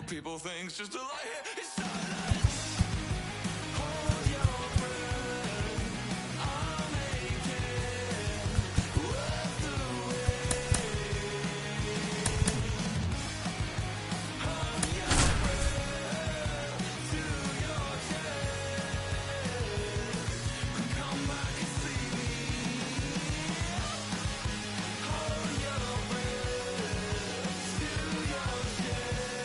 People things just to lie here in silence. Hold your breath. I'll make it worth the wait. Hold your breath to your chest. Come back and see me. Hold your breath to your chest.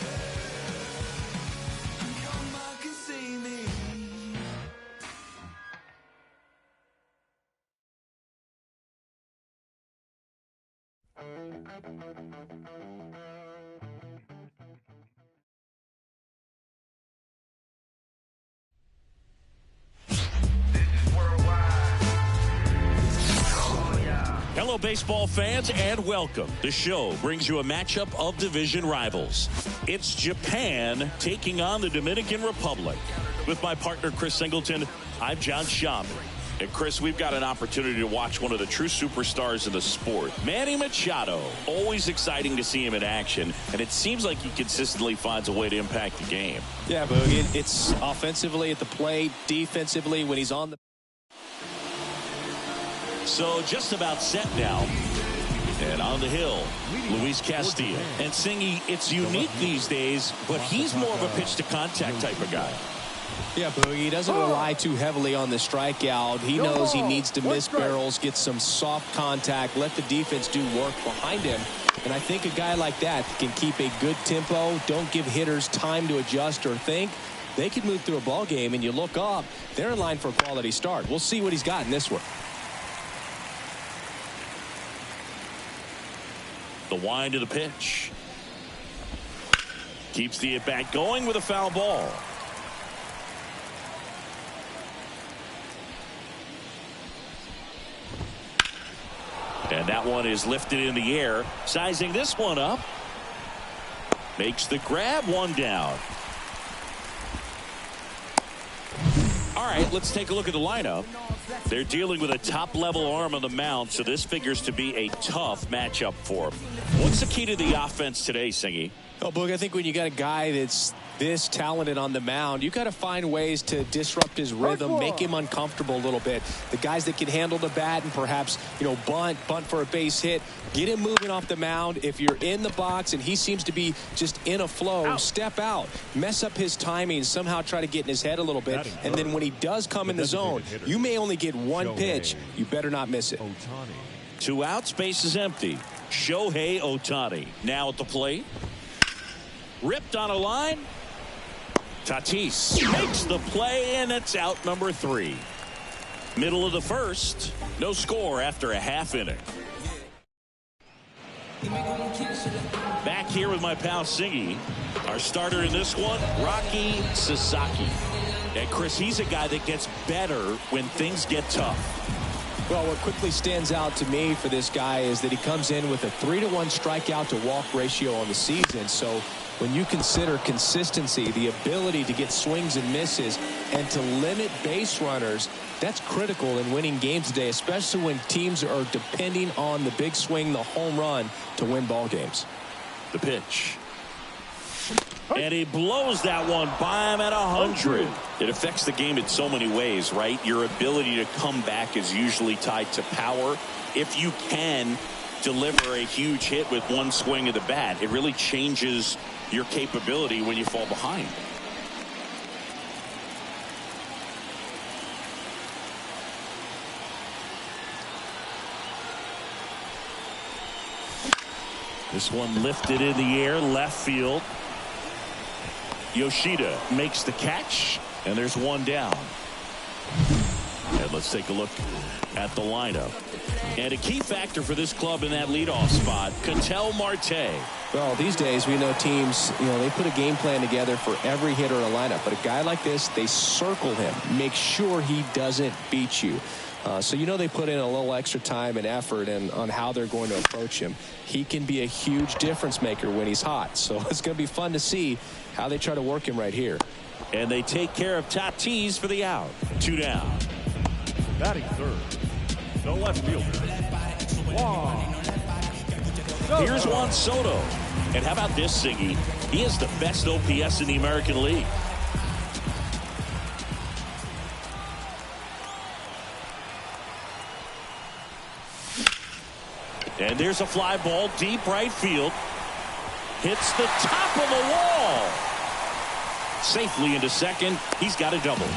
Hello, baseball fans, and welcome. The show brings you a matchup of division rivals. It's Japan taking on the Dominican Republic. With my partner, Chris Singleton, I'm John Schaub. And Chris, we've got an opportunity to watch one of the true superstars in the sport, Manny Machado. Always exciting to see him in action, and it seems like he consistently finds a way to impact the game. Yeah, Boogie, it's offensively at the plate, defensively when he's on the... So just about set now. And on the hill, Luis Castillo. And Singy, it's unique these days, but he's more of a pitch-to-contact type of guy. Yeah, Boogie, he doesn't rely too heavily on the strikeout. He knows he needs to miss barrels, get some soft contact, let the defense do work behind him. And I think a guy like that can keep a good tempo, don't give hitters time to adjust or think. They can move through a ball game, and you look up, they're in line for a quality start. We'll see what he's got in this one. The wind of the pitch. Keeps the at-bat going with a foul ball. And that one is lifted in the air. Sizing this one up. Makes the grab, one down. All right, let's take a look at the lineup. They're dealing with a top-level arm on the mound, so this figures to be a tough matchup for them. What's the key to the offense today, Singy? Oh, Boog, I think when you got a guy that's this talented on the mound, you got to find ways to disrupt his rhythm, make him uncomfortable a little bit. The guys that can handle the bat and perhaps, bunt for a base hit, get him moving off the mound. If you're in the box and he seems to be just in a flow, step out, mess up his timing, somehow try to get in his head a little bit. And then when he does come in the zone, you may only get one pitch. You better not miss it. 2 outs, base is empty. Shohei Ohtani now at the plate. Ripped on a line. Tatis makes the play, and it's out number 3. Middle of the first. No score after a half inning. Back here with my pal Singy. Our starter in this one, Rocky Sasaki. And Chris, he's a guy that gets better when things get tough. Well, what quickly stands out to me for this guy is that he comes in with a 3-to-1 strikeout to walk ratio on the season. So when you consider consistency, the ability to get swings and misses and to limit base runners, that's critical in winning games today, especially when teams are depending on the big swing, the home run to win ball games. The pitch. And he blows that one by him at 100. It affects the game in so many ways, right? Your ability to come back is usually tied to power. If you can deliver a huge hit with one swing of the bat, it really changes your capability when you fall behind. This one lifted in the air, left field. Yoshida makes the catch, and there's one down. And let's take a look at the lineup. And a key factor for this club in that leadoff spot, Ketel Marte. Well, these days we know teams, they put a game plan together for every hitter in a lineup. But a guy like this, they circle him, make sure he doesn't beat you. So they put in a little extra time and effort on how they're going to approach him. He can be a huge difference maker when he's hot. So it's going to be fun to see how they try to work him right here. And they take care of Tatis for the out. 2 down. Batting third, the left fielder, Juan. Here's Juan Soto. And how about this, Siggy? He has the best OPS in the American League. And there's a fly ball deep right field. Hits the top of the wall. Safely into second. He's got a double.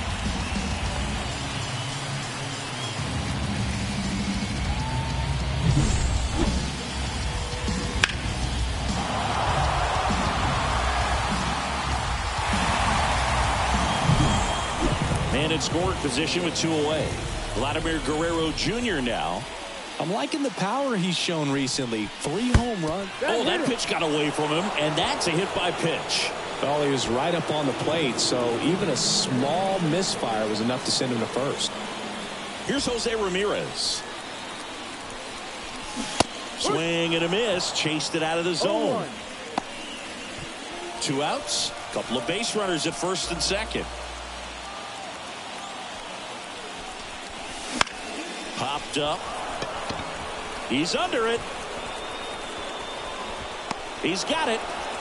And in scoring position with 2 away. Vladimir Guerrero Jr. now. I'm liking the power he's shown recently. 3 home runs. Oh, that pitch got away from him, and that's a hit by pitch. Well, he was right up on the plate, so even a small misfire was enough to send him to first. Here's Jose Ramirez. Swing and a miss. Chased it out of the zone. 2 outs. Couple of base runners at first and second. Popped up. He's under it. He's got it.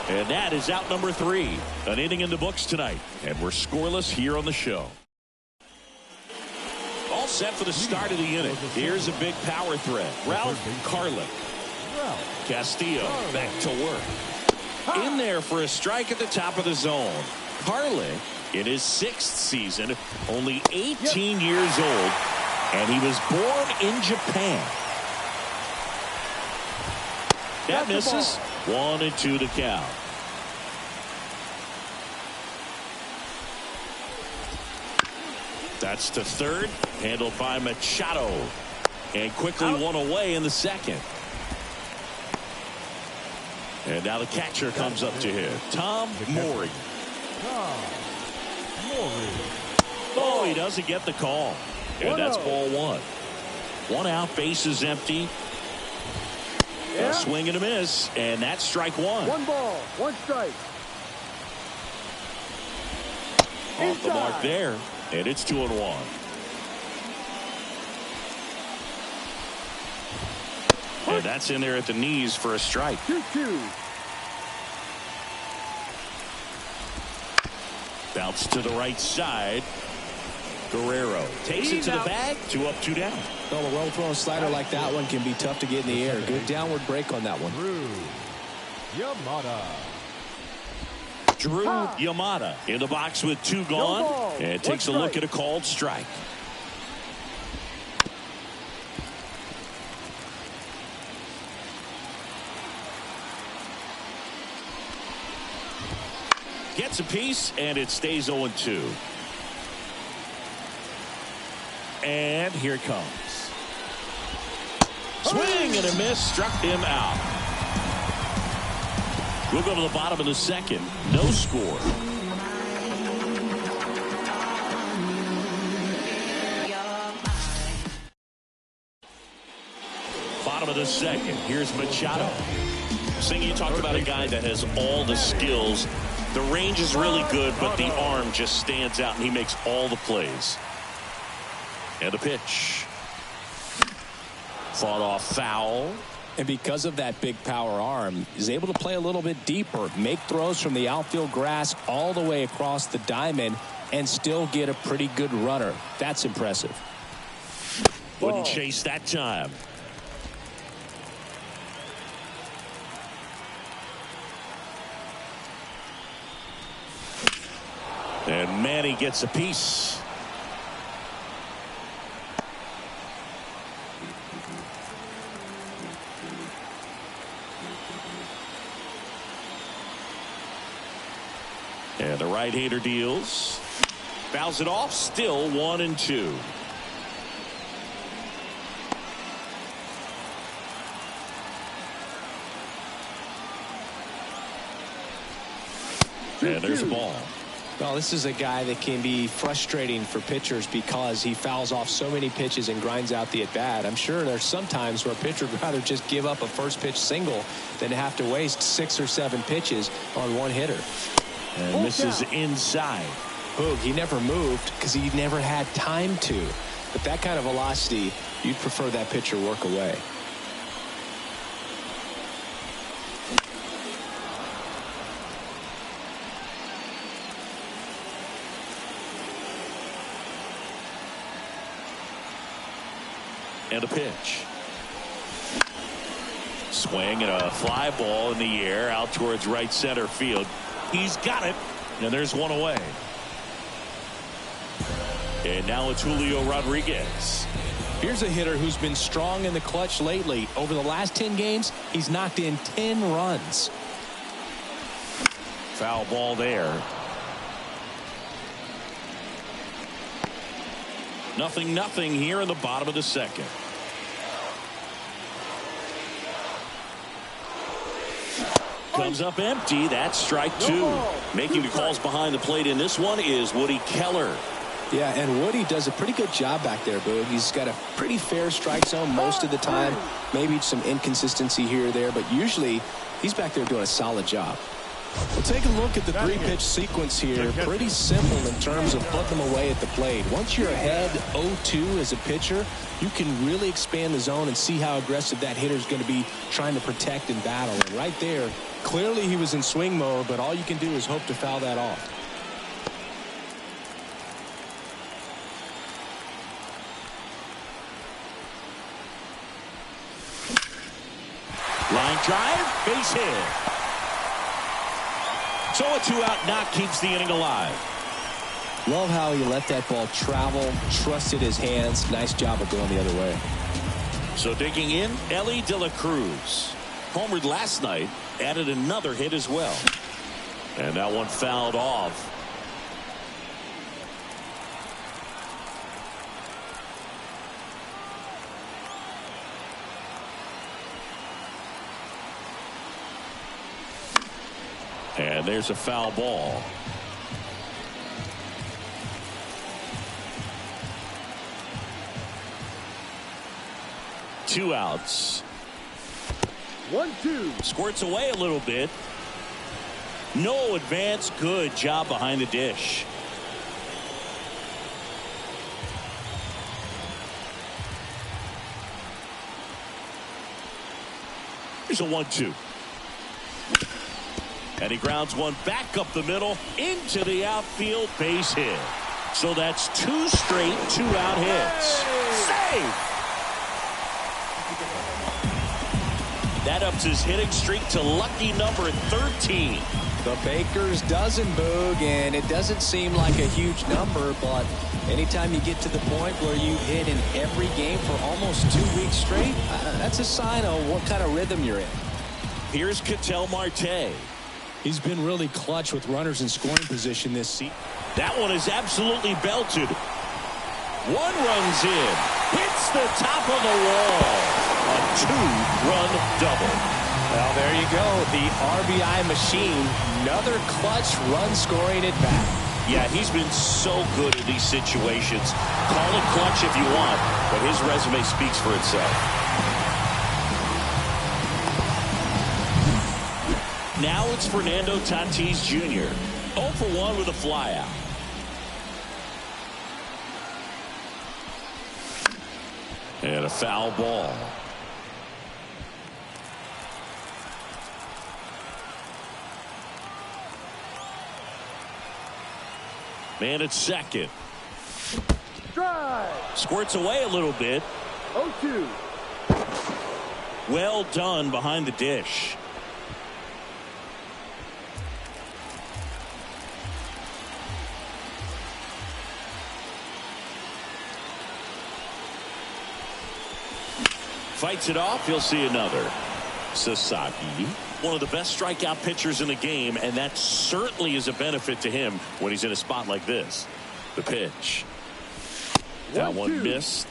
And that is out number 3. An inning in the books tonight. And we're scoreless here on the show. All set for the start of the inning. Here's a big power threat. Ralph Carlick. Castillo back to work. In there for a strike at the top of the zone. Carlick in his 6th season, only 18 years old, and he was born in Japan. That misses. 1-2 to count. That's to third. Handled by Machado. And quickly one away in the second. And now the catcher comes up to hit. Tom Maury. Oh, he doesn't get the call. And that's ball 1. 1 out, base is empty. A swing and a miss, and that's strike 1. 1 ball, 1 strike. Off the mark there, and it's 2-1. And that's in there at the knees for a strike. 2-2. Bounce to the right side. Guerrero takes it to the bag. 2 up, 2 down. Well, a well-thrown slider like that one can be tough to get in the air. Good downward break on that one. Drew Yamada in the box with 2 gone. And takes a look at a called strike. Gets a piece, and it stays 0-2. And here it comes. Swing and a miss. Struck him out. We'll go to the bottom of the second. No score. Bottom of the second. Here's Machado. Singh, you talked about a guy that has all the skills. The range is really good, but the arm just stands out, and he makes all the plays. And a pitch. Fought off foul. And because of that big power arm, he's able to play a little bit deeper, make throws from the outfield grass all the way across the diamond, and still get a pretty good runner. That's impressive. Wouldn't chase that time. And Manny gets a piece. And the right-hander deals. Fouls it off. Still 1-2. And there's a ball. Well, this is a guy that can be frustrating for pitchers because he fouls off so many pitches and grinds out the at-bat. I'm sure there's some times where a pitcher would rather just give up a first pitch single than to have to waste 6 or 7 pitches on one hitter. And this is inside. Boog, he never moved because he never had time to. But that kind of velocity, you'd prefer that pitcher work away. And a pitch. Swing and a fly ball in the air out towards right center field. He's got it. And there's one away. And now it's Julio Rodriguez. Here's a hitter who's been strong in the clutch lately. Over the last 10 games, he's knocked in 10 runs. Foul ball there. 0-0 here in the bottom of the second. Comes up empty. That's strike two. Making the calls behind the plate in this one is Woody Keller. Yeah, and Woody does a pretty good job back there, Boog. He's got a pretty fair strike zone most of the time. Maybe some inconsistency here or there, but usually he's back there doing a solid job. We'll take a look at the three-pitch sequence here. Pretty simple in terms of putting them away at the plate. Once you're ahead 0-2 as a pitcher, you can really expand the zone and see how aggressive that hitter is going to be trying to protect and battle. And right there, clearly he was in swing mode, but all you can do is hope to foul that off. Line drive, base hit. So a 2-out knock keeps the inning alive. Love how he let that ball travel, trusted his hands. Nice job of going the other way. So digging in, Ellie De La Cruz. Homered last night, added another hit as well. And that one fouled off. And there's a foul ball. Two outs. 1-2. Squirts away a little bit. No advance. Good job behind the dish. Here's a 1-2. And he grounds one back up the middle into the outfield, base hit. So that's two straight 2-out hits. Save! That ups his hitting streak to lucky number 13. The Baker's dozen, Boog, and it doesn't seem like a huge number, but anytime you get to the point where you hit in every game for almost 2 weeks straight, that's a sign of what kind of rhythm you're in. Here's Ketel Marte. He's been really clutch with runners in scoring position this season. That one is absolutely belted. One runs in. Hits the top of the wall. A 2-run double. Well, there you go. The RBI machine. Another clutch run scoring at bat. Yeah, he's been so good in these situations. Call it clutch if you want, but his resume speaks for itself. Now it's Fernando Tatis Jr. 0 for 1 with a flyout. And a foul ball. Man at second. Drive. Squirts away a little bit. 0-2. Well done behind the dish. Fights it off. He'll see another. Sasaki, one of the best strikeout pitchers in the game, and that certainly is a benefit to him when he's in a spot like this. The pitch. That one missed.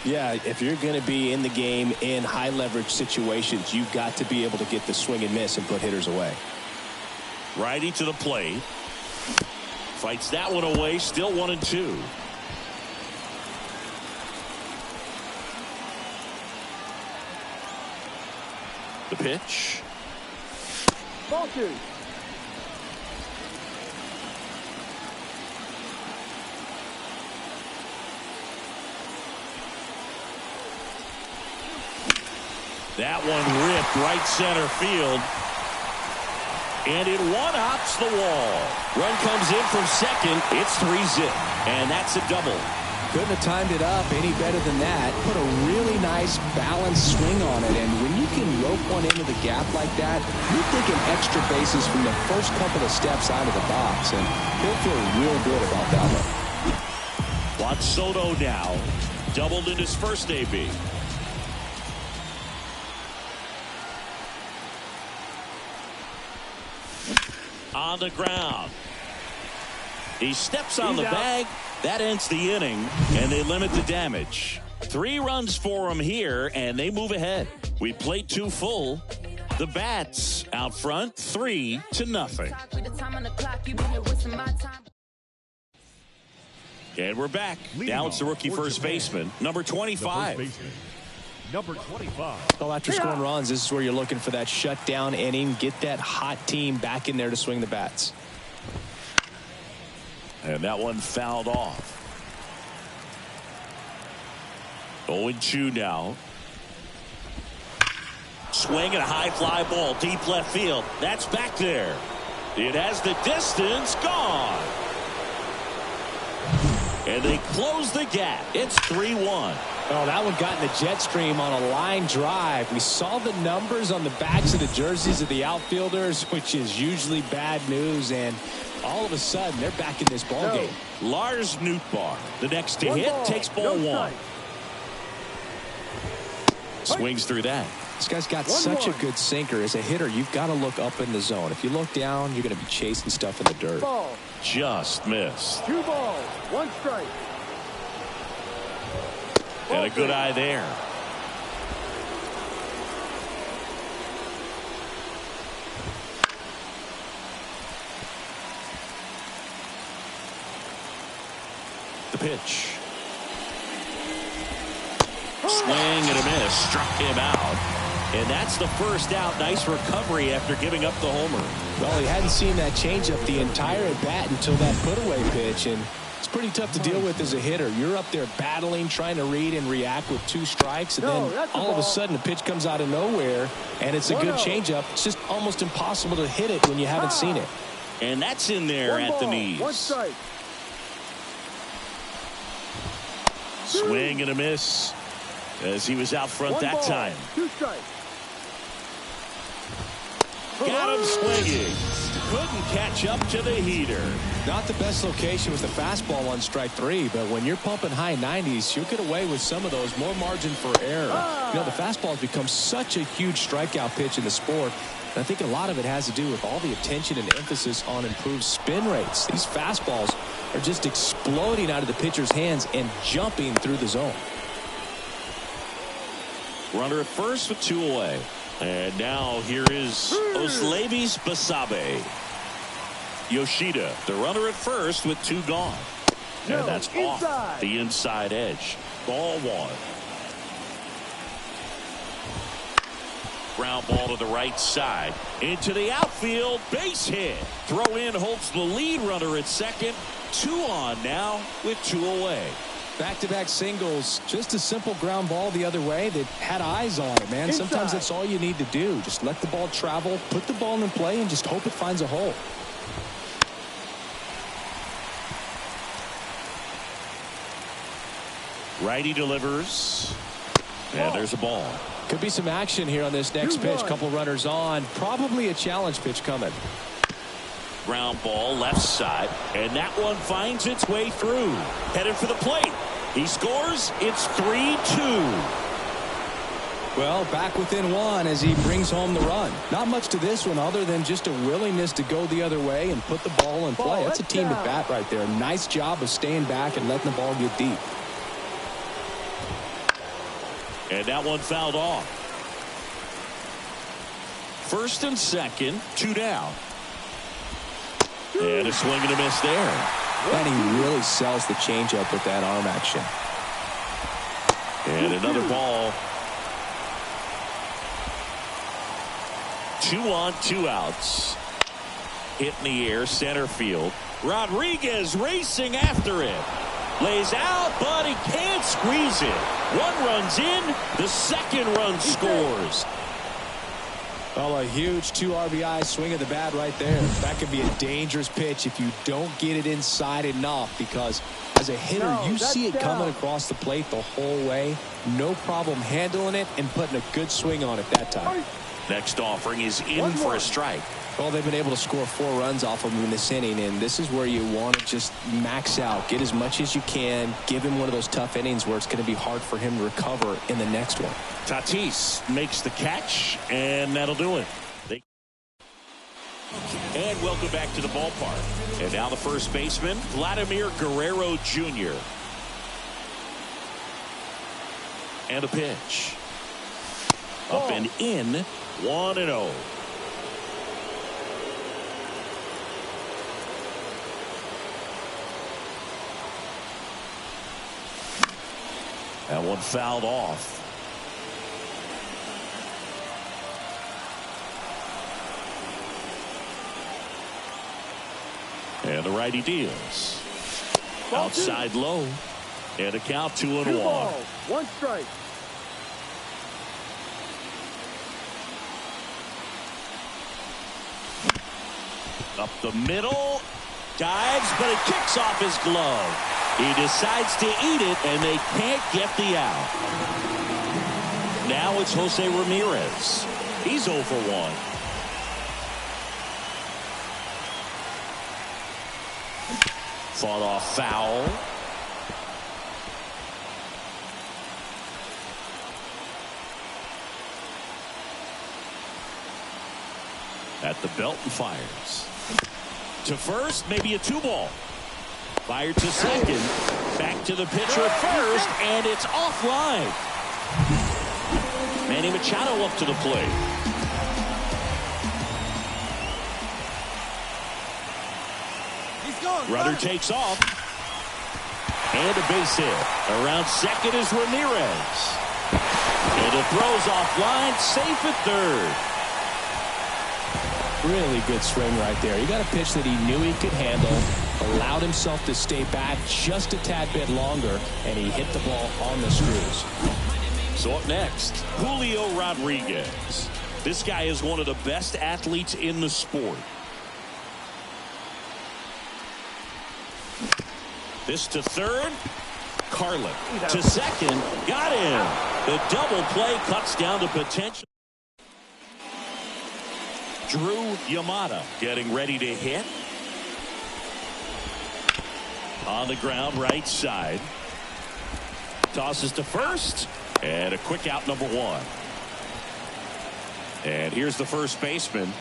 Yeah, if you're going to be in the game in high leverage situations, you've got to be able to get the swing and miss and put hitters away. Righty to the plate. Fights that one away. Still 1-2. The pitch. Ball 2. That one ripped right center field. And it one-hops the wall. Run comes in from second. It's 3-zip. And that's a double. Couldn't have timed it up any better than that. Put a really nice balanced swing on it. And when you can rope one into the gap like that, you're thinking extra bases from the first couple of steps out of the box. And he'll feel real good about that one. Juan Soto now doubled in his first AB. On the ground. He steps on the bag. That ends the inning, and they limit the damage. 3 runs for him here, and they move ahead. We played 2 full. The Bats out front, 3-0. And we're back. Now it's the rookie first baseman, number 25. Number 25. Well, after scoring runs, this is where you're looking for that shutdown inning. Get that hot team back in there to swing the bats. And that one fouled off. 0-2 now. Swing and a high fly ball, deep left field. That's back there. It has the distance, gone. And they close the gap. It's 3-1. Oh, that one got in the jet stream on a line drive. We saw the numbers on the backs of the jerseys of the outfielders, which is usually bad news, and all of a sudden they're back in this ball game. Lars Nootbaar, the next to hit, takes ball 1. Swings through that. This guy's got such a good sinker. As a hitter, you've got to look up in the zone. If you look down, you're going to be chasing stuff in the dirt. Just missed. 2 balls, 1 strike. And a good eye there. The pitch. Swing and a miss. Struck him out. And that's the first out. Nice recovery after giving up the homer. Well, he hadn't seen that changeup the entire at bat until that put-away pitch, and it's pretty tough to deal with as a hitter. You're up there battling, trying to read and react with 2 strikes, and then all of a sudden the pitch comes out of nowhere, and it's a good changeup. It's just almost impossible to hit it when you haven't seen it. And that's in there at the knees. 1 strike. Swing and a miss as he was out front that time. 2 strikes. Got him swinging. Couldn't catch up to the heater. Not the best location with the fastball on strike 3, but when you're pumping high 90s, you'll get away with some of those. More margin for error. You know, the fastball has become such a huge strikeout pitch in the sport. And I think a lot of it has to do with all the attention and emphasis on improved spin rates. These fastballs are just exploding out of the pitcher's hands and jumping through the zone. Runner at first with 2 away. And now here is Oslevis Basabe. Yoshida, the runner at first with 2 gone. And that's off the inside edge. Ball 1. Ground ball to the right side. Into the outfield. Base hit. Throw in holds the lead runner at second. 2 on now with 2 away. Back-to-back singles, just a simple ground ball the other way that had eyes on it, man. Sometimes that's all you need to do. Just let the ball travel, put the ball in play, and just hope it finds a hole. Righty delivers. And there's a ball. Could be some action here on this next pitch. Couple runners on. Probably a challenge pitch coming. Ground ball left side, and that one finds its way through. Headed for the plate. He scores. It's 3-2. Well, back within 1 as he brings home the run. Not much to this one other than just a willingness to go the other way and put the ball in play. That's a team at bat right there. Nice job of staying back and letting the ball get deep. And that one fouled off. First and second, 2 down. And a swing and a miss there. And he really sells the changeup with that arm action. And another ball. 2 on, 2 outs. Hit in the air, center field. Rodriguez racing after it. Lays out, but he can't squeeze it. 1 run's in. The second run scores. Well, a huge 2 RBI swing of the bat right there. That could be a dangerous pitch if you don't get it inside enough, because as a hitter, you see it coming across the plate the whole way. No problem handling it and putting a good swing on it that time. Next offering is in for a strike. Well, they've been able to score 4 runs off of him in this inning, and this is where you want to just max out. Get as much as you can. Give him one of those tough innings where it's going to be hard for him to recover in the next one. Tatis makes the catch, and that'll do it. And welcome back to the ballpark. And now the first baseman, Vladimir Guerrero Jr. And a pitch. Up and in, 1-0. That one fouled off. And the righty deals. Outside low. And a count 2-1. 1 strike. Up the middle. Dives, but it kicks off his glove. He decides to eat it, and they can't get the out. Now it's Jose Ramirez. He's 0 for 1. Fought off foul. At the belt and fires. To first, maybe a 2-ball. Fired to second. Back to the pitcher at first, and it's offline. Manny Machado up to the plate. Rudder takes off. And a base hit. Around second is Ramirez. And it throws offline, safe at third. Really good swing right there. He got a pitch that he knew he could handle, allowed himself to stay back just a tad bit longer, and he hit the ball on the screws. So up next, Julio Rodriguez. This guy is one of the best athletes in the sport. This to third. Carlin to second. Got him. The double play cuts down to potential. Drew Yamada getting ready to hit. On the ground, right side. Tosses to first. And a quick out, number 1. And here's the first baseman.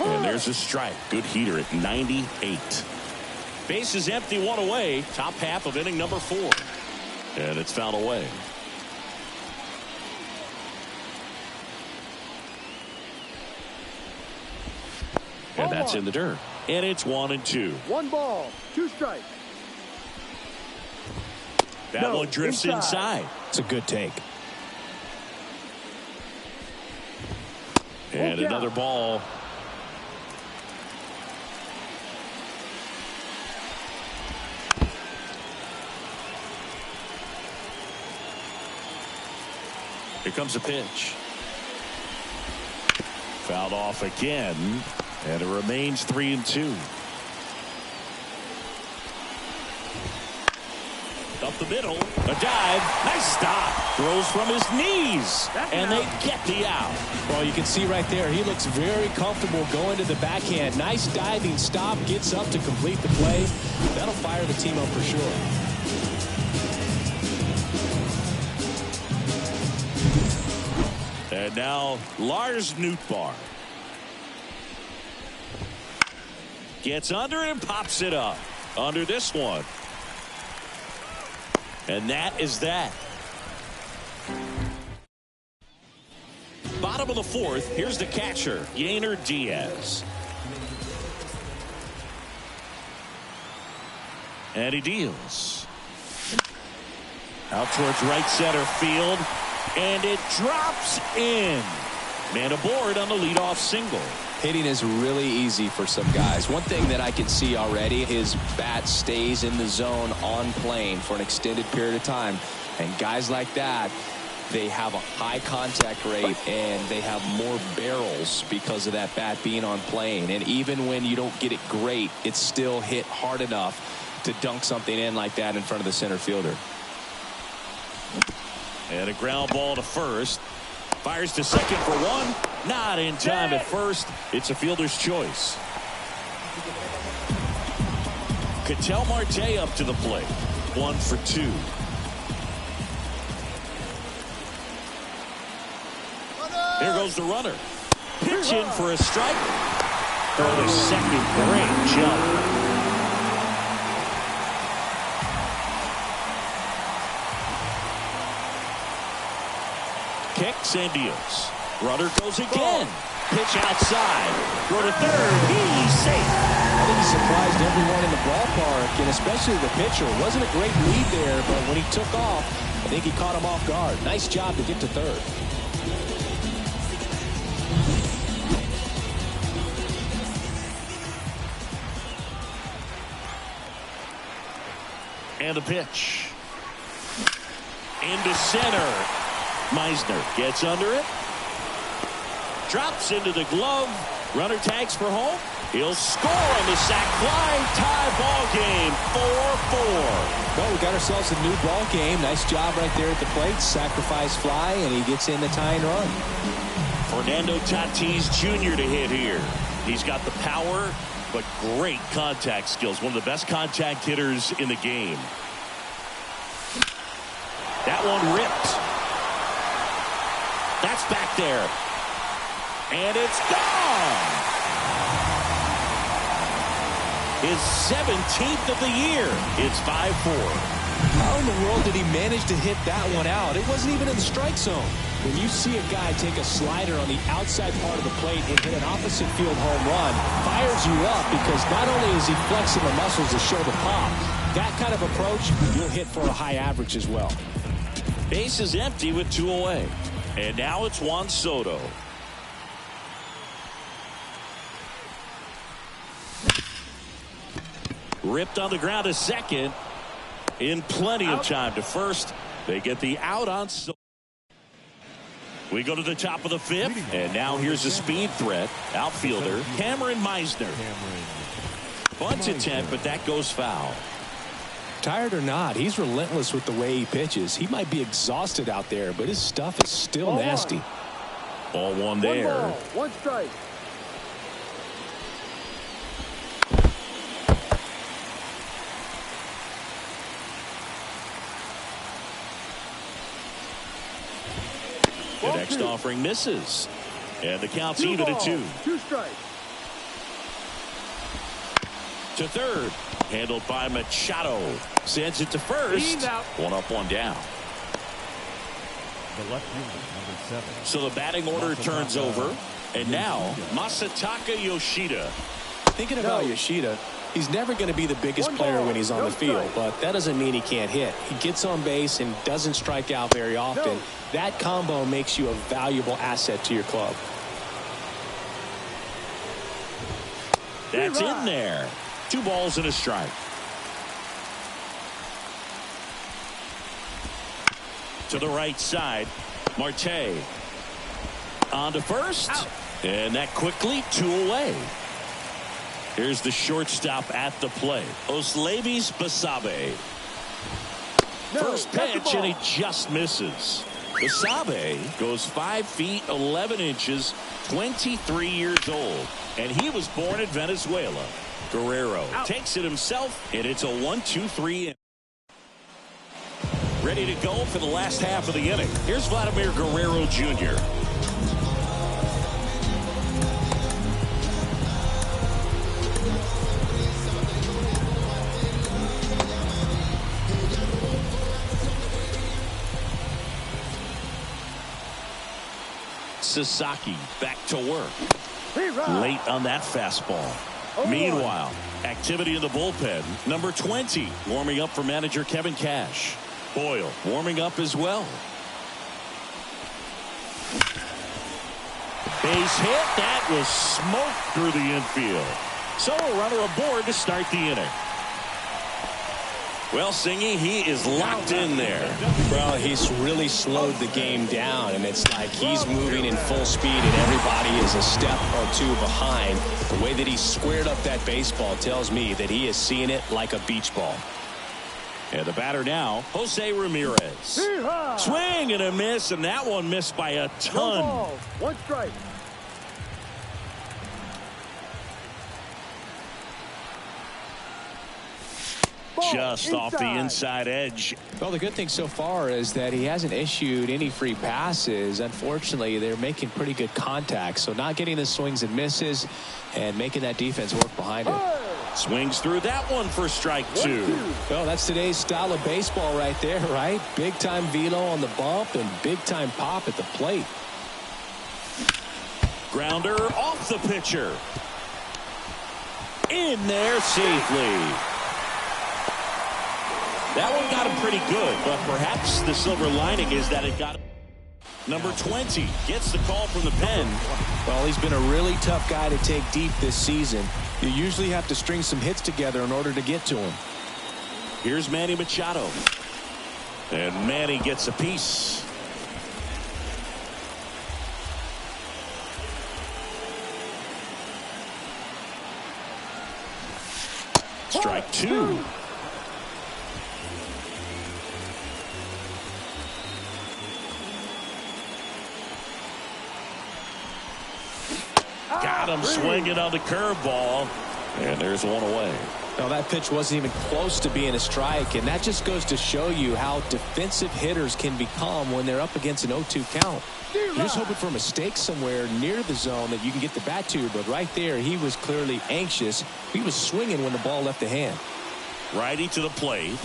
And there's a strike. Good heater at 98. Base is empty, 1 away. Top half of inning number 4. And it's fouled away. And that's in the dirt. And it's 1-2. 1 ball, 2 strikes. That one drifts inside. It's a good take. And another ball. Here comes a pitch. Fouled off again. And it remains 3-2. Up the middle. A dive. Nice stop. Throws from his knees. And they get the out. Well, you can see right there, he looks very comfortable going to the backhand. Nice diving stop. Gets up to complete the play. That'll fire the team up for sure. And now Lars Nootbaar. Gets under and pops it up. Under this one. And that is that. Bottom of the 4th. Here's the catcher, Yainer Diaz. And he deals. Out towards right center field. And it drops in. Man aboard on the leadoff single. Hitting is really easy for some guys. One thing that I can see already, his bat stays in the zone on plane for an extended period of time. And guys like that, they have a high contact rate and they have more barrels because of that bat being on plane. And even when you don't get it great, it's still hit hard enough to dunk something in like that in front of the center fielder. And a ground ball to first. Fires to second for one. Not in time at first. It's a fielder's choice. Ketel Marte up to the plate. 1 for 2. Here goes the runner. Pitch in for a strike. Throw to second. Great jump. Kicks and deals. Runner goes again. Pitch outside. Throw to third. He's safe. I think he surprised everyone in the ballpark, and especially the pitcher. It wasn't a great lead there, but when he took off, I think he caught him off guard. Nice job to get to third. And a pitch. Into center. Meisner gets under it. Drops into the glove. Runner tags for home. He'll score on the sac fly. Tie ball game. 4-4. Well, we got ourselves a new ball game. Nice job right there at the plate. Sacrifice fly, and he gets in the tying run. Fernando Tatis Jr. to hit here. He's got the power, but great contact skills. One of the best contact hitters in the game. That one ripped. That's back there. And it's gone. His 17th of the year. It's 5-4. How in the world did he manage to hit that one out? It wasn't even in the strike zone. When you see a guy take a slider on the outside part of the plate and hit an opposite field home run, fires you up because not only is he flexing the muscles to show the pop, that kind of approach, you'll hit for a high average as well. Base is empty with 2 away. And now it's Juan Soto. Ripped on the ground to second. In plenty of time to first. They get the out on Soto. We go to the top of the 5th. And now here's a speed threat. Outfielder Cameron Meisner. Bunt attempt, but that goes foul. Tired or not, he's relentless with the way he pitches. He might be exhausted out there, but his stuff is still nasty. Ball one there. 1 ball, 1 strike. The next offering misses. And the count's 2 even at balls, 2. 2 strikes. To third. Handled by Machado. Sends it to first. He's out. 1 up, 1 down. The left fielder, number 7. So the batting order turns over. And now, Masataka Yoshida. Thinking about Yoshida, he's never going to be the biggest 1 player ball, when he's on no the field, strike. but that doesn't mean he can't hit. He gets on base and doesn't strike out very often. No. That combo makes you a valuable asset to your club. That's in there. 2 balls and a strike. To the right side, Marte. On to first. Out. And that quickly 2 away. Here's the shortstop at the plate. Oslevis Basabe. No, First that's the pitch, and he ball. just misses. Basabe goes 5 feet 11 inches, 23 years old. And he was born in Venezuela. Guerrero takes it himself, and it's a 1-2-3. Ready to go for the last half of the inning. Here's Vladimir Guerrero Jr. Sasaki back to work. Late on that fastball. Meanwhile, activity in the bullpen. Number 20 warming up for manager Kevin Cash. Boyle warming up as well. Base hit. That was smoked through the infield. So a runner aboard to start the inning. Well, Singy, he is locked in there. Well, he's really slowed the game down, and it's like he's moving in full speed, and everybody is a step or two behind. The way that he squared up that baseball tells me that he is seeing it like a beach ball. And the batter now, Jose Ramirez. Swing and a miss, and that one missed by a ton. One strike. Just off the inside edge. Well, the good thing so far is that he hasn't issued any free passes. Unfortunately, they're making pretty good contact, so not getting the swings and misses and making that defense work behind him. Swings through that one for strike two. Well, that's today's style of baseball right there, right? Big time velo on the bump and big time pop at the plate. Grounder off the pitcher. In there safely. That one got him pretty good, but perhaps the silver lining is that it got him. Number 20 gets the call from the pen. Well, he's been a really tough guy to take deep this season. You usually have to string some hits together in order to get to him. Here's Manny Machado. And Manny gets a piece. Strike two. Got him swinging on the curveball. And there's one away. Now, that pitch wasn't even close to being a strike, and that just goes to show you how defensive hitters can become when they're up against an 0-2 count. You're just hoping for a mistake somewhere near the zone that you can get the bat to, but right there, he was clearly anxious. He was swinging when the ball left the hand. Righty to the plate.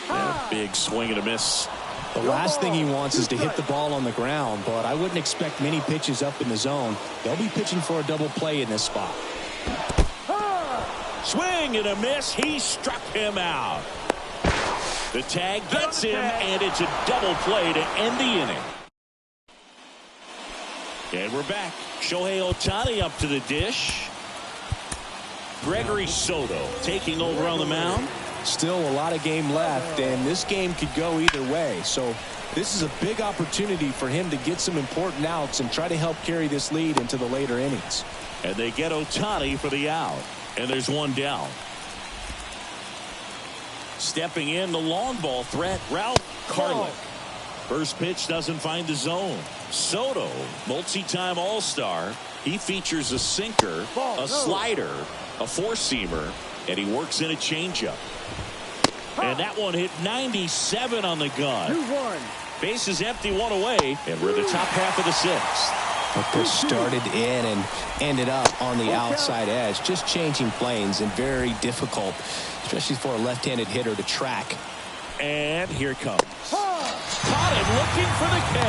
And a big swing and a miss. The last thing he wants is to hit the ball on the ground, but I wouldn't expect many pitches up in the zone. They'll be pitching for a double play in this spot. Swing and a miss. He struck him out. The tag gets him, and it's a double play to end the inning. And we're back. Shohei Ohtani up to the dish. Gregory Soto taking over on the mound. Still a lot of game left, and this game could go either way. So this is a big opportunity for him to get some important outs and try to help carry this lead into the later innings. And they get Ohtani for the out. And there's one down. Stepping in, the long ball threat, Ralph Karlick. First pitch doesn't find the zone. Soto, multi-time All-Star. He features a sinker, a slider, a four-seamer, and he works in a changeup. And that one hit 97 on the gun. 2-1. Base is empty, one away, and we're the top half of the sixth. But this started in and ended up on the outside edge, just changing planes, and very difficult, especially for a left-handed hitter to track. And here it comes. Caught him looking for the K.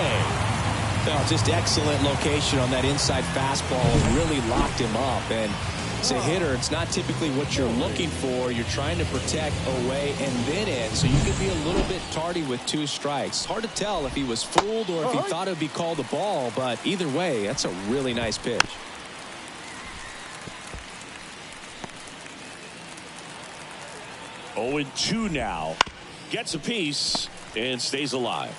Well, just excellent location on that inside fastball, really locked him up. And as a hitter, it's not typically what you're looking for. You're trying to protect away and then in, so you could be a little bit tardy with 2 strikes. Hard to tell if he was fooled or if he thought it would be called a ball, but either way, that's a really nice pitch. Oh, 0-2 now. Gets a piece and stays alive.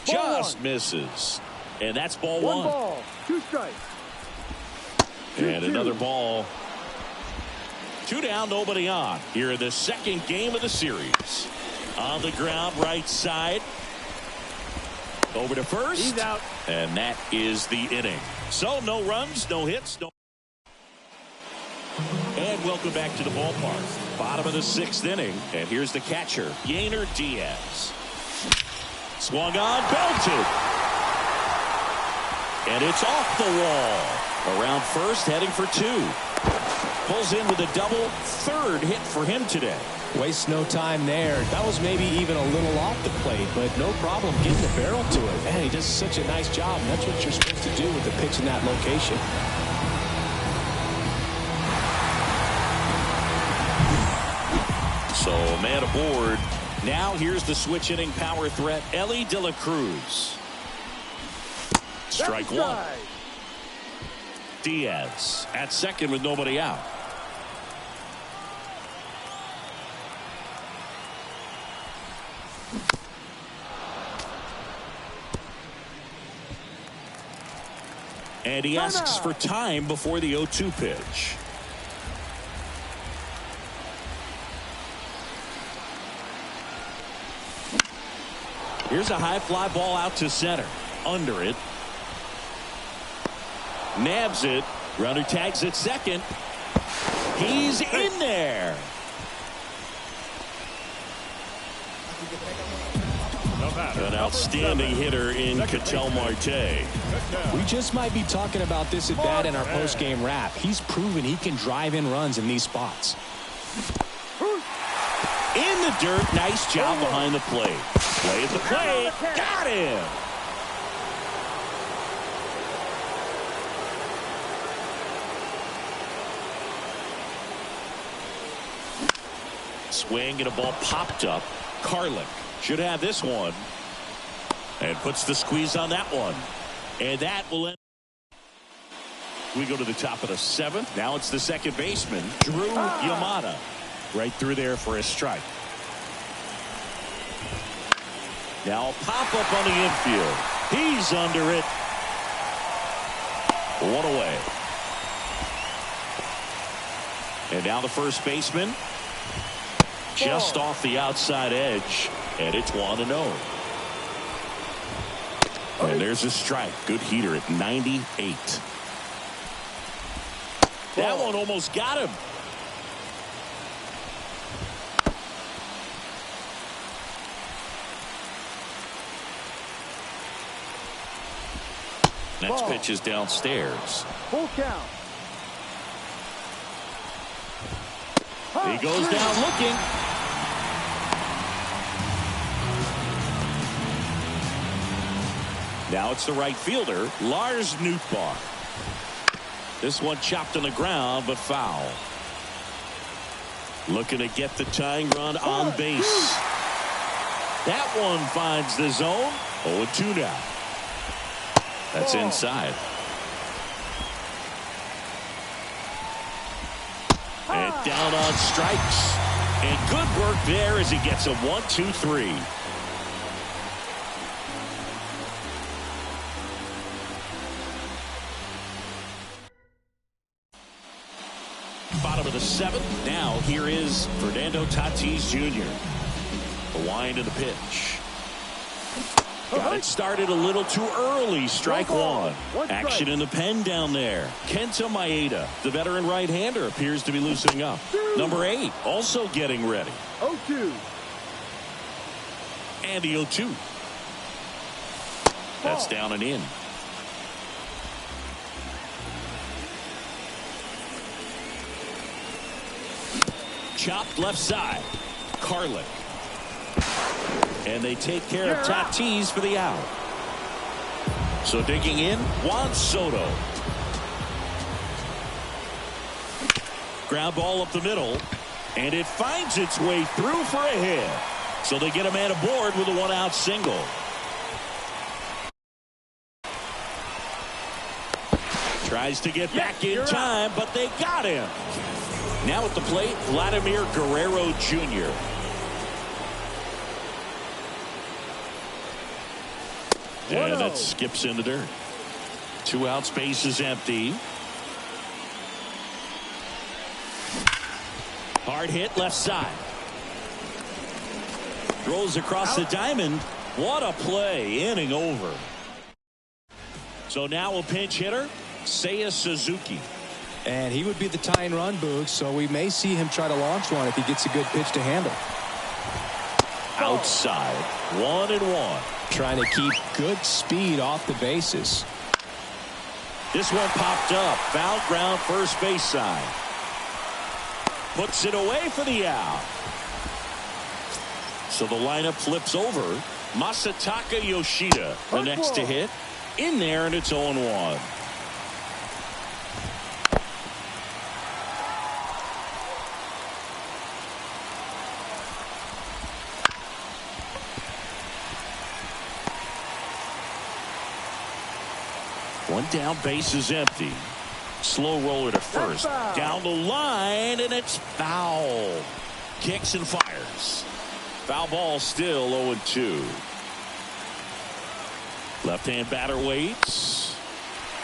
Just misses. And that's ball one. 1 ball, 2 strikes. And another ball. 2 down, nobody on. Here in the second game of the series. On the ground, right side. Over to first. He's out. And that is the inning. So no runs, no hits, no. And welcome back to the ballpark. Bottom of the 6th inning. And here's the catcher, Yainer Diaz. Swung on, belted. And it's off the wall. Around first, heading for 2. Pulls in with a double, 3rd hit for him today. Wastes no time there. That was maybe even a little off the plate, but no problem getting the barrel to it. Man, he does such a nice job, and that's what you're supposed to do with the pitch in that location. So a man aboard. Now here's the switch hitting power threat, Elly De La Cruz. Strike 1. Diaz at second with nobody out. And he asks for time before the 0-2 pitch. Here's a high fly ball out to center. Under it. Nabs it. Runner tags at second. He's in there. An outstanding hitter in Ketel Marte. We just might be talking about this at bat in our post-game wrap. He's proven he can drive in runs in these spots. In the dirt. Nice job behind the plate. Play at the plate. Got him. Swing and a ball popped up. Karlik should have this one. And puts the squeeze on that one. And that will end. We go to the top of the 7th. Now it's the second baseman, Drew Yamada. Right through there for a strike. Now pop up on the infield. He's under it. One away. And now the first baseman. Just off the outside edge. And it's 1-0. And there's a strike. Good heater at 98. That one almost got him. Next pitch is downstairs. Full count. He goes down looking. Now it's the right fielder, Lars Nootbaar. This one chopped on the ground, but foul. Looking to get the tying run on base. That one finds the zone. 0-2 now. That's inside. And down on strikes. And good work there as he gets a 1-2-3. Bottom of the 7th. Now here is Fernando Tatis Jr. The wind of the pitch. Got it started a little too early. Strike one. Action in the pen down there. Kenta Maeda, the veteran right-hander, appears to be loosening up. Number 8 also getting ready. 0-2. And the 0-2. That's down and in. Chopped left side. Karlik. And they take care of Tatis for the out. So digging in, Juan Soto. Ground ball up the middle. And it finds its way through for a hit. So they get a man aboard with a 1-out single. Tries to get back in time, but they got him. Now at the plate, Vladimir Guerrero Jr. And that skips in the dirt. 2 outs, base is empty. Hard hit left side. Throws across the diamond. What a play. Inning over. So now a pinch hitter, Seiya Suzuki. And he would be the tying run, Boog, so we may see him try to launch one if he gets a good pitch to handle. Outside. 1-1. Trying to keep good speed off the bases. This one popped up. Foul ground first base side. Puts it away for the out. So the lineup flips over. Masataka Yoshida, the next to hit. In there, and it's 0-1. One down, base is empty. Slow roller to first. Down the line, and it's foul. Kicks and fires. Foul ball still 0-2. Left-hand batter waits.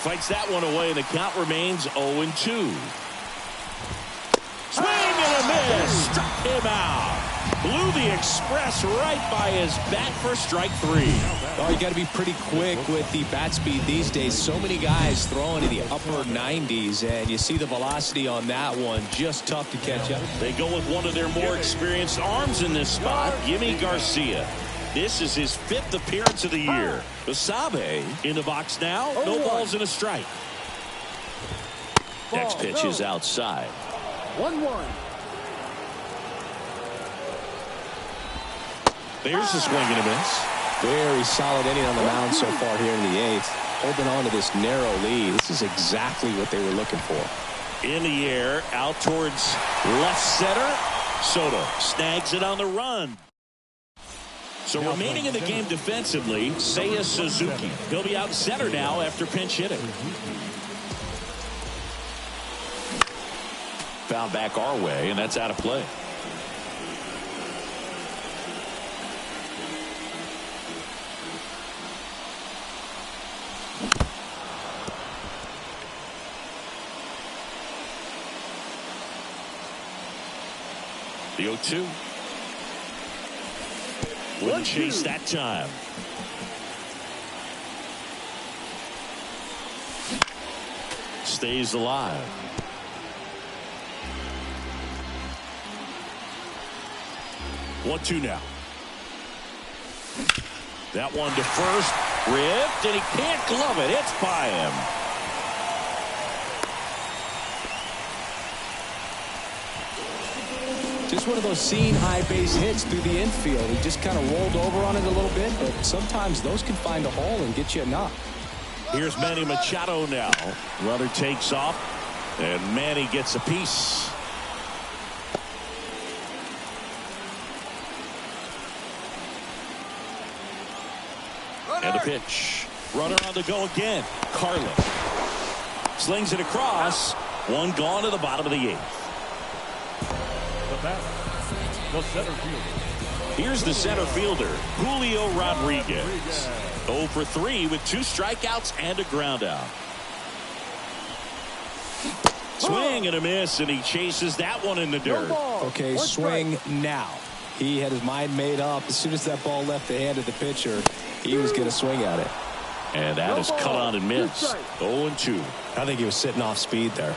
Fights that one away, and the count remains 0-2. Swing and a miss. Struck him out. Blew the express right by his bat for strike 3. Oh, you got to be pretty quick with the bat speed these days. So many guys throwing in the upper 90s, and you see the velocity on that one. Just tough to catch up. They go with one of their more experienced arms in this spot, Yimi Garcia. This is his 5th appearance of the year. Basabe in the box now. No balls and a strike. Next pitch is outside. 1-1. There's the swing and a miss. Very solid inning on the mound so far here in the 8th. Holding on to this narrow lead. This is exactly what they were looking for. In the air, out towards left center. Soto snags it on the run. So remaining in the game defensively, Seiya Suzuki. He'll be out center now after pinch hitting. Foul back our way, and that's out of play. The 0-2. Wouldn't chase that time. Stays alive. One-two now. That one to first. Ripped, and he can't glove it. It's by him. Just one of those seeing high base hits through the infield. He just kind of rolled over on it a little bit, but sometimes those can find a hole and get you a knock. Here's Manny Machado now. Runner takes off, and Manny gets a piece. And a pitch. Runner on the go again. Carlin slings it across. One gone to the bottom of the 8th. The center fielder. Here's the center fielder, Julio Rodriguez. 0 for 3 with 2 strikeouts and a ground out. Swing and a miss, and he chases that one in the dirt. Okay, swing now. He had his mind made up. As soon as that ball left the hand of the pitcher, he was going to swing at it. And that is cut on and missed. 0-2. I think he was sitting off speed there.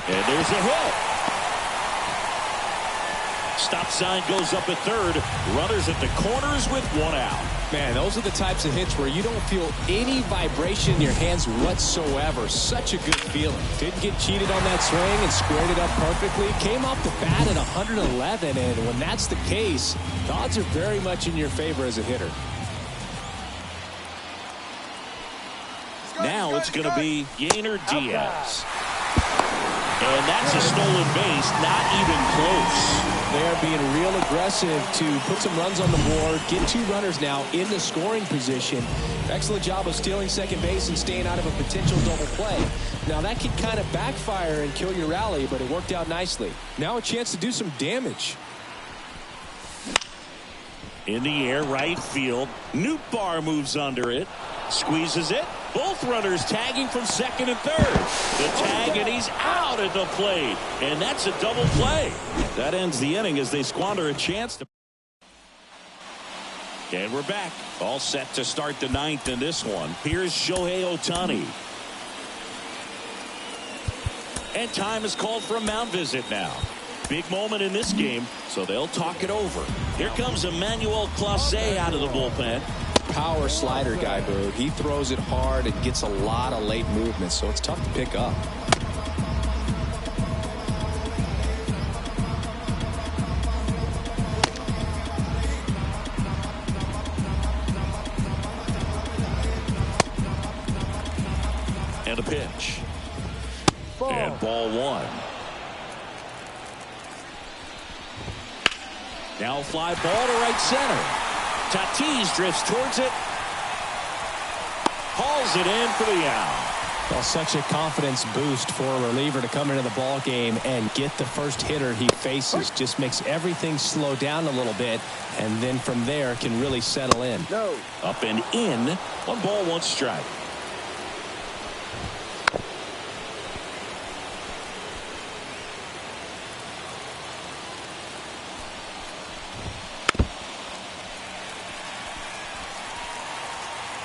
And there's a hit. Stop sign goes up at third. Runners at the corners with 1 out. Man, those are the types of hits where you don't feel any vibration in your hands whatsoever. Such a good feeling. Didn't get cheated on that swing and squared it up perfectly. Came off the bat at 111, and when that's the case, the odds are very much in your favor as a hitter. Now it's going to be Yainer Diaz. And that's a stolen base, not even close. They are being real aggressive to put some runs on the board, get 2 runners now in the scoring position. Excellent job of stealing second base and staying out of a potential double play. Now that can kind of backfire and kill your rally, but it worked out nicely. Now a chance to do some damage. In the air, right field. Nootbaar moves under it. Squeezes it. Both runners tagging from second and third. The tag, and he's out at the plate. And that's a double play. That ends the inning as they squander a chance to. And we're back. All set to start the 9th in this one. Here's Shohei Ohtani. And time is called for a mound visit now. Big moment in this game, so they'll talk it over. Here comes Emmanuel Clase out of the bullpen. Power slider guy, Boog. He throws it hard and gets a lot of late movement, so it's tough to pick up. And a pitch. And ball 1. Now fly ball to right center. Tatis drifts towards it. Hauls it in for the out. Well, such a confidence boost for a reliever to come into the ball game and get the first hitter he faces. Just makes everything slow down a little bit, and then from there can really settle in. No. Up and in. 1 ball, 1 strike.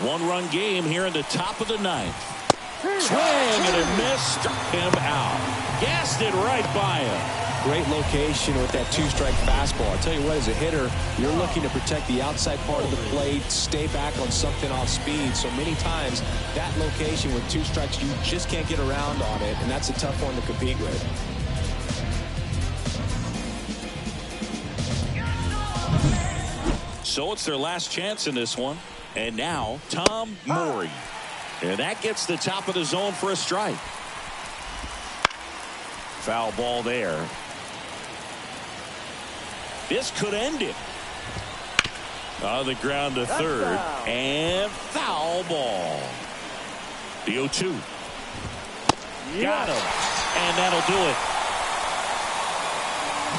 One-run game here in the top of the 9th. Swing and a miss, struck him out. Gassed it right by him. Great location with that 2-strike fastball. I'll tell you what, as a hitter, you're looking to protect the outside part of the plate, stay back on something off speed. So many times, that location with 2 strikes, you just can't get around on it, and that's a tough one to compete with. So it's their last chance in this one. And now, Tom Maury. And that gets the top of the zone for a strike. Foul ball there. This could end it. On the ground to third. And foul ball. The 0-2. Got him. And that'll do it.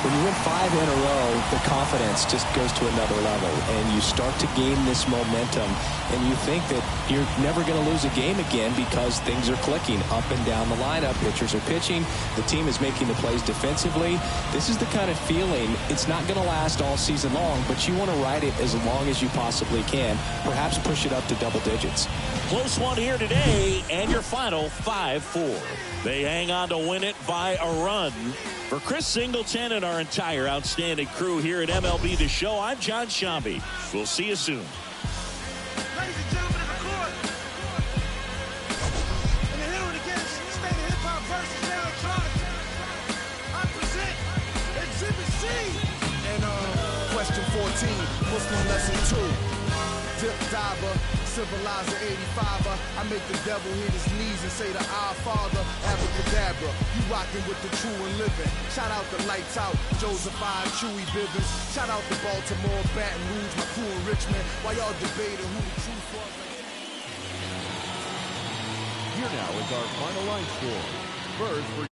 When you win 5 in a row, the confidence just goes to another level, and you start to gain this momentum, and you think that you're never going to lose a game again because things are clicking up and down the lineup. Pitchers are pitching. The team is making the plays defensively. This is the kind of feeling, it's not going to last all season long, but you want to ride it as long as you possibly can, perhaps push it up to double digits. Close one here today, and your final 5-4. They hang on to win it by a run. For Chris Singleton and our entire outstanding crew here at MLB The Show, I'm John Shambi. We'll see you soon. Ladies and gentlemen of the court, in the hill of the game, state of hip-hop versus electronic, I present Exhibit C. And question 14, Muslim lesson 2. Dip diver, civilizer 85er. I make the devil hit his knees and say the Our Father, abracadabra. You rockin' with the true and living. Shout out the Lights Out, Josephine, Chewy Bivens. Shout out to Baltimore, Baton Rouge, my crew in Richmond. While y'all debating who the truth was. Here now is our final line score. Birds for